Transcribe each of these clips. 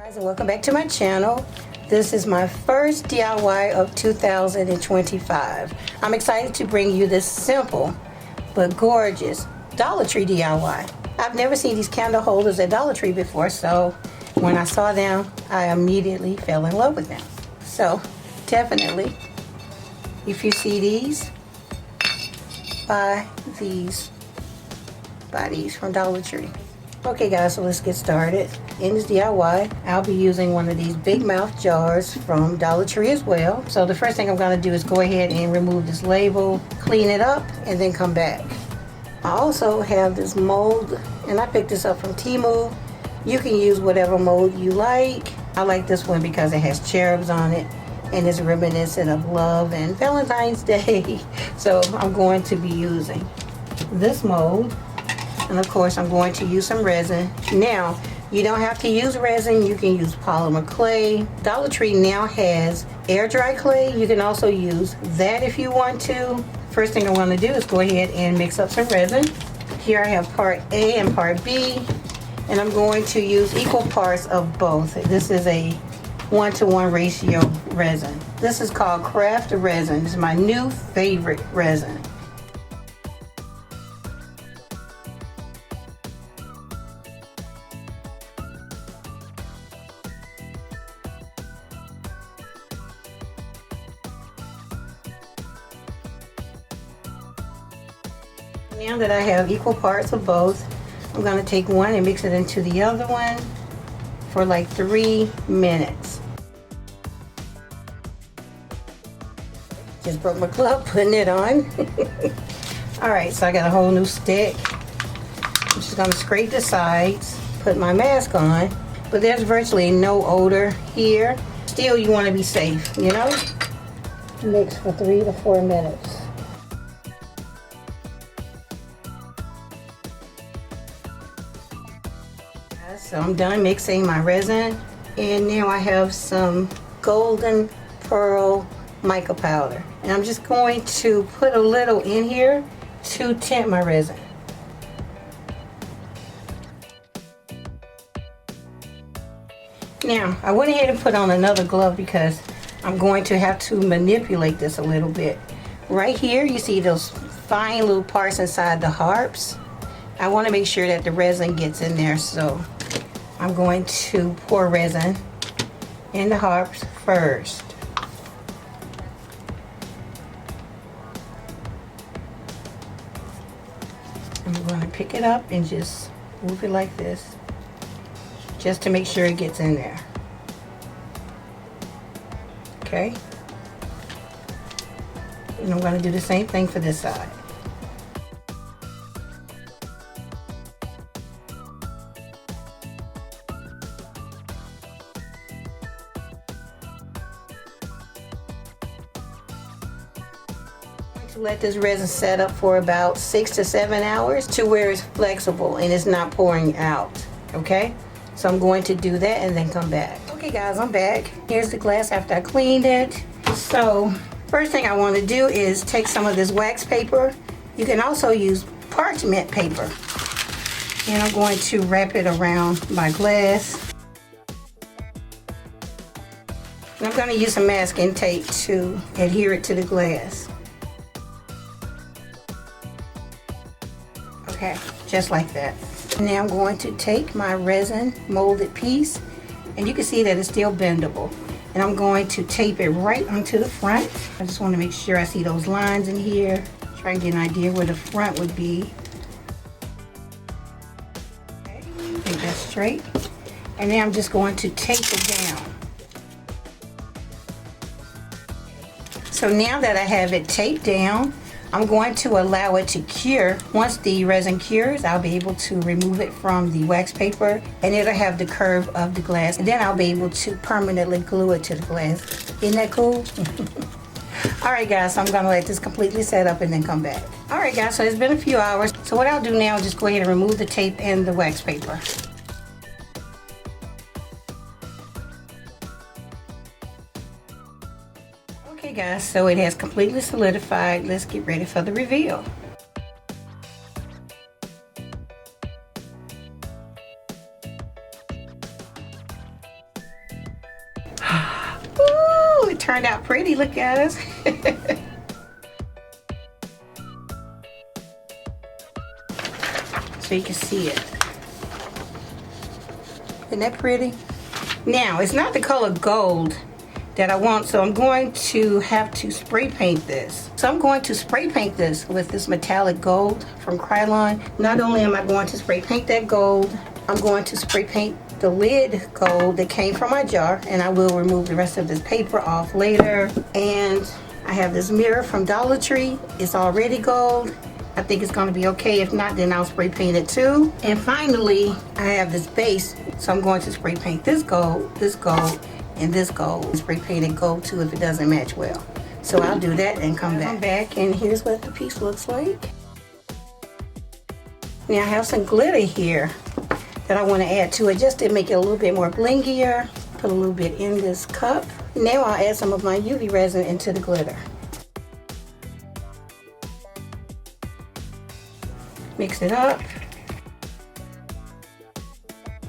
Guys, and welcome back to my channel. This is my first DIY of 2025. I'm excited to bring you this simple but gorgeous Dollar Tree DIY. I've never seen these candle holders at Dollar Tree before, so when I saw them, I immediately fell in love with them. So definitely, if you see these, buy these from Dollar Tree. Okay guys, so let's get started. In this DIY, I'll be using one of these big mouth jars from Dollar Tree as well. So the first thing I'm going to do is go ahead and remove this label, clean it up, and then come back. I also have this mold, and I picked this up from Temu. You can use whatever mold you like. I like this one because it has cherubs on it, and it's reminiscent of love and Valentine's Day. So I'm going to be using this mold. And of course, I'm going to use some resin. Now, you don't have to use resin. You can use polymer clay. Dollar Tree now has air dry clay. You can also use that if you want to. First thing I want to do is go ahead and mix up some resin. Here I have part A and part B. And I'm going to use equal parts of both. This is a 1-to-1 ratio resin. This is called Craft Resin. It's my new favorite resin. Now that I have equal parts of both, I'm going to take one and mix it into the other one for like 3 minutes. Just broke my glove putting it on. Alright, so I got a whole new stick. I'm just going to scrape the sides, put my mask on, but there's virtually no odor here. Still, you want to be safe, you know? Mix for 3 to 4 minutes. So I'm done mixing my resin, and now I have some golden pearl mica powder, and I'm just going to put a little in here to tint my resin. Now I went ahead and put on another glove because I'm going to have to manipulate this a little bit. Right here you see those fine little parts inside the harps. I want to make sure that the resin gets in there, so I'm going to pour resin in the harps first. I'm going to pick it up and just move it like this, just to make sure it gets in there. Okay? And I'm going to do the same thing for this side. Let this resin set up for about 6 to 7 hours to where it's flexible and it's not pouring out. Okay, so I'm going to do that and then come back. Okay guys, I'm back. Here's the glass after I cleaned it. So first thing I want to do is take some of this wax paper. You can also use parchment paper, and I'm going to wrap it around my glass. And I'm going to use some masking tape to adhere it to the glass. Okay, just like that. Now I'm going to take my resin molded piece, and you can see that it's still bendable. And I'm going to tape it right onto the front. I just want to make sure I see those lines in here. Try and get an idea where the front would be. Okay, take that straight. And then I'm just going to tape it down. So now that I have it taped down, I'm going to allow it to cure. Once the resin cures, I'll be able to remove it from the wax paper, and it'll have the curve of the glass, and then I'll be able to permanently glue it to the glass. Isn't that cool? Alright guys, so I'm going to let this completely set up and then come back. Alright guys, so it's been a few hours. So what I'll do now is just go ahead and remove the tape and the wax paper. Okay guys, so it has completely solidified. Let's get ready for the reveal. it turned out pretty. Look, guys. So you can see it. Isn't that pretty? Now, it's not the color gold that I want, so I'm going to have to spray paint this. So I'm going to spray paint this with this metallic gold from Krylon. Not only am I going to spray paint that gold, I'm going to spray paint the lid gold that came from my jar, and I will remove the rest of this paper off later. And I have this mirror from Dollar Tree. It's already gold. I think it's going to be okay. If not, then I'll spray paint it too. And finally, I have this base, so I'm going to spray paint this gold, and this gold. Spray paint it gold too if it doesn't match well. So I'll do that and come back. And here's what the piece looks like. Now I have some glitter here that I want to add to it just to make it a little bit more blingier. Put a little bit in this cup. Now I'll add some of my UV resin into the glitter. Mix it up.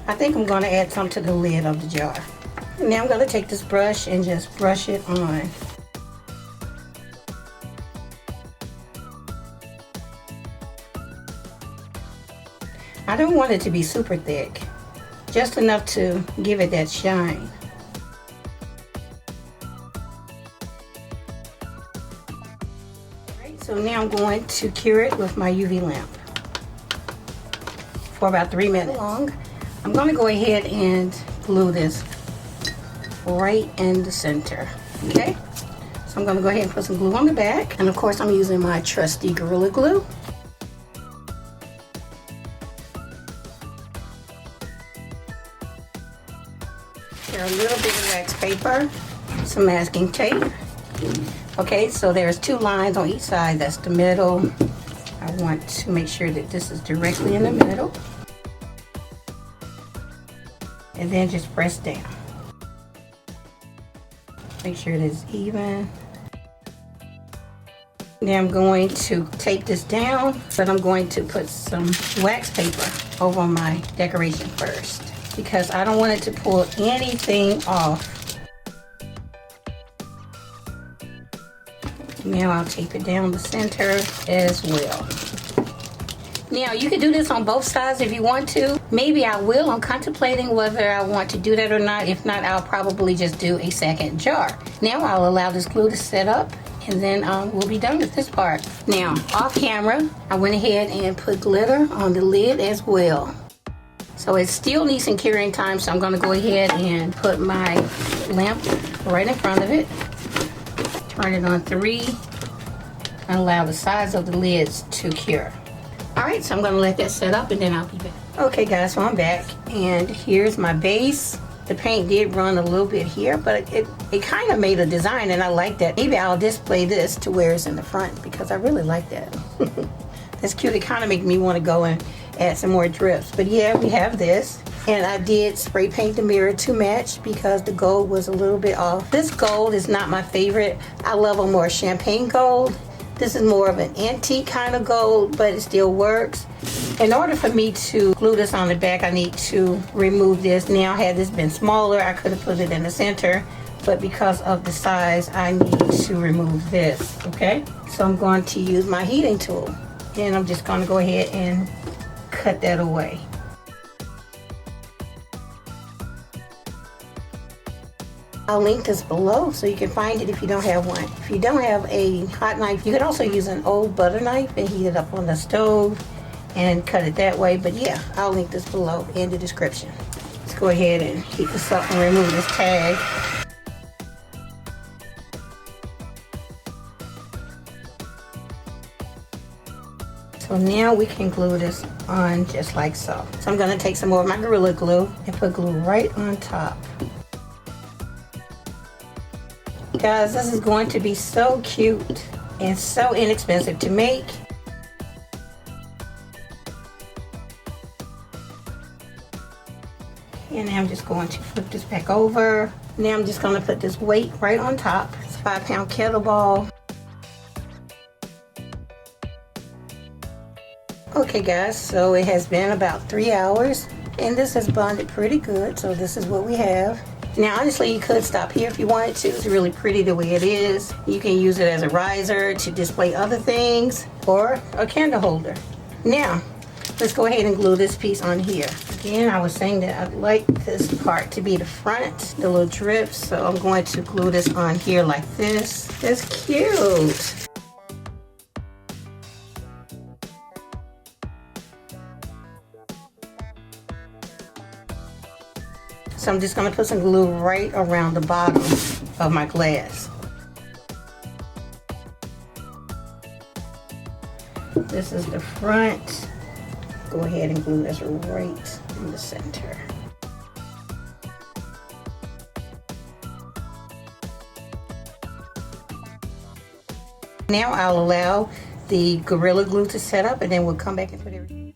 I think I'm going to add some to the lid of the jar. Now I'm going to take this brush and just brush it on. I don't want it to be super thick, just enough to give it that shine. Alright, so now I'm going to cure it with my UV lamp for about 3 minutes long. I'm going to go ahead and glue this right in the center. Okay, so I'm going to go ahead and put some glue on the back, and of course I'm using my trusty Gorilla Glue. There are a little bit of wax paper, some masking tape. Okay, so there's 2 lines on each side. That's the middle. I want to make sure that this is directly in the middle. And then just press down. Make sure it is even. Now I'm going to tape this down, but I'm going to put some wax paper over my decoration first, because I don't want it to pull anything off. Now I'll tape it down the center as well. Now you can do this on both sides if you want to. Maybe I will. I'm contemplating whether I want to do that or not. If not, I'll probably just do a second jar. Now I'll allow this glue to set up, and then we'll be done with this part. Now, off camera, I went ahead and put glitter on the lid as well. So it still needs some curing time, so I'm going to go ahead and put my lamp right in front of it. Turn it on 3 and allow the sides of the lids to cure. Alright, so I'm going to let that set up and then I'll be back. Okay guys, so I'm back, and here's my base. The paint did run a little bit here, but it kind of made a design, and I like that. Maybe I'll display this to where it's in the front, because I really like that. That's cute. It kind of makes me want to go and add some more drips. But yeah, we have this. And I did spray paint the mirror to match because the gold was a little bit off. This gold is not my favorite. I love a more champagne gold. This is more of an antique kind of gold, but it still works. In order for me to glue this on the back, I need to remove this. Now, had this been smaller, I could have put it in the center, but because of the size, I need to remove this, okay? So I'm going to use my heating tool, and I'm just going to go ahead and cut that away. I'll link this below so you can find it if you don't have one. If you don't have a hot knife, you could also use an old butter knife and heat it up on the stove and cut it that way. But yeah, I'll link this below in the description. Let's go ahead and heat this up and remove this tag. So now we can glue this on just like so. So I'm going to take some more of my Gorilla Glue and put glue right on top. Guys, this is going to be so cute and so inexpensive to make. And now I'm just going to flip this back over. Now I'm just going to put this weight right on top. It's a 5-pound kettlebell. Okay guys, so it has been about 3 hours and this has bonded pretty good. So this is what we have. Now honestly, you could stop here if you wanted to. It's really pretty the way it is. You can use it as a riser to display other things or a candle holder. Now, let's go ahead and glue this piece on here. Again, I was saying that I'd like this part to be the front, the little drips, so I'm going to glue this on here like this. That's cute. So I'm just going to put some glue right around the bottom of my glass. This is the front. Go ahead and glue this right in the center. Now I'll allow the Gorilla Glue to set up, and then we'll come back and put everything.